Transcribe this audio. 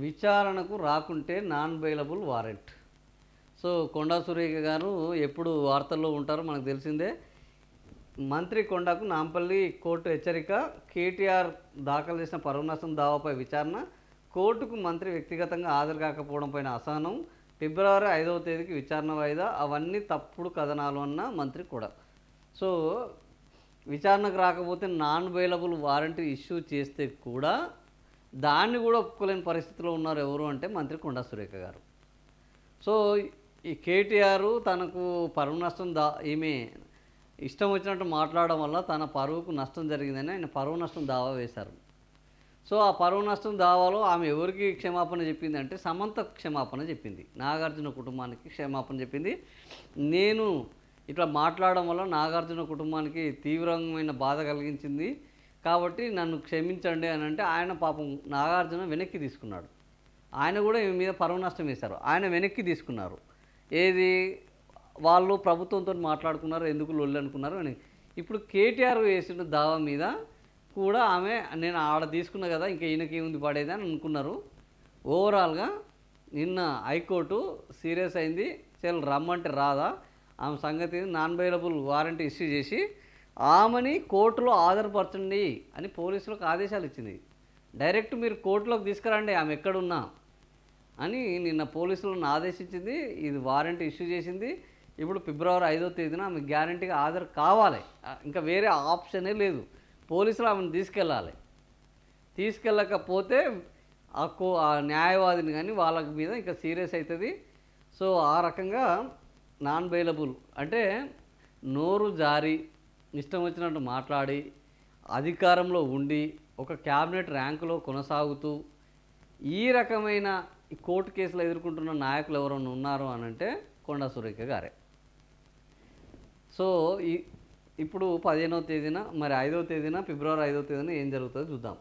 విచారణకు రాకుంటే non bailable warrant. So Konda Surekha గారు ఎప్పుడు వార్తల్లో ఉంటారో మనకు తెలిసిందే. మంత్రి కొండకు నాంపల్లి కోర్టు హెచ్చరిక. కేటీఆర్ దాఖలు చేసిన పరువు నష్టం దావాపై విచారణ. కోర్టుకు మంత్రి వ్యక్తిగతంగా హాజరు కాకపోవడం పైన అసహనం. ఫిబ్రవరి 5వ తేదీకి విచారణ వాయిదా. అవన్నీ తప్పుడు కథనాలు అన్న మంత్రి కూడా. సో విచారణకు రాకపోతే నాన్ బెయిలబుల్ వారెంట్ ఇష్యూ చేస్తే కూడా దాన్ని కూడా ఒప్పుకోలేని పరిస్థితిలో ఉన్నారు. ఎవరు అంటే మంత్రి కొండా సురేఖ గారు. సో ఈ కేటీఆర్ తనకు పరువు నష్టం ఈమె ఇష్టం వచ్చినట్టు మాట్లాడడం వల్ల తన పరువుకు నష్టం జరిగిందని ఆయన పరువు నష్టం దావా వేశారు. సో ఆ పరువు నష్టం దావాలో ఆమె ఎవరికి క్షమాపణ చెప్పింది అంటే సమంత క్షమాపణ చెప్పింది. నాగార్జున కుటుంబానికి క్షమాపణ చెప్పింది. నేను ఇట్లా మాట్లాడడం వల్ల నాగార్జున కుటుంబానికి తీవ్రమైన బాధ కలిగించింది కాబట్టి నన్ను క్షమించండి అని అంటే ఆయన పాపం నాగార్జున వెనక్కి తీసుకున్నాడు. ఆయన కూడా ఈమె మీద పరువు నష్టం వేశారు. ఆయన వెనక్కి తీసుకున్నారు. ఏది వాళ్ళు ప్రభుత్వంతో మాట్లాడుకున్నారు, ఎందుకు లొల్లి అనుకున్నారు అని. ఇప్పుడు కేటీఆర్ వేసిన దావా మీద కూడా ఆమె నేను ఆడ తీసుకున్నా కదా ఇంకా ఈయనకి ఏముంది పడేది అని అనుకున్నారు. ఓవరాల్గా నిన్న హైకోర్టు సీరియస్ అయింది. రమ్మంటే రాదా ఆమె సంగతి నాన్ బెయిలబుల్ వారెంట్ ఇష్యూ చేసి ఆమెని కోర్టులో హాజరుపరచండి అని పోలీసులకు ఆదేశాలు ఇచ్చింది. డైరెక్ట్ మీరు కోర్టులోకి తీసుకురండి ఆమె ఎక్కడున్నా అని నిన్న పోలీసులను ఆదేశించింది. ఇది వారెంట్ ఇష్యూ చేసింది. ఇప్పుడు ఫిబ్రవరి 5వ తేదీన ఆమె గ్యారంటీగా హాజరు కావాలి. ఇంకా వేరే ఆప్షనే లేదు. పోలీసులు ఆమెను తీసుకెళ్ళాలి. తీసుకెళ్ళకపోతే ఆ న్యాయవాదిని కానీ వాళ్ళ మీద ఇంకా సీరియస్ అవుతుంది. సో ఆ రకంగా నాన్ బెయిలబుల్ అంటే నోరు జారి ఇష్టం వచ్చినట్టు మాట్లాడి అధికారంలో ఉండి ఒక క్యాబినెట్ ర్యాంకులో కొనసాగుతూ ఈ రకమైన కోర్టు కేసులు ఎదుర్కొంటున్న నాయకులు ఎవరైనా ఉన్నారు అని అంటే కొండా సురేఖ గారే. సో ఇప్పుడు 15వ తేదీన మరి 5వ తేదీన ఫిబ్రవరి 5వ తేదీన ఏం జరుగుతుందో చూద్దాం.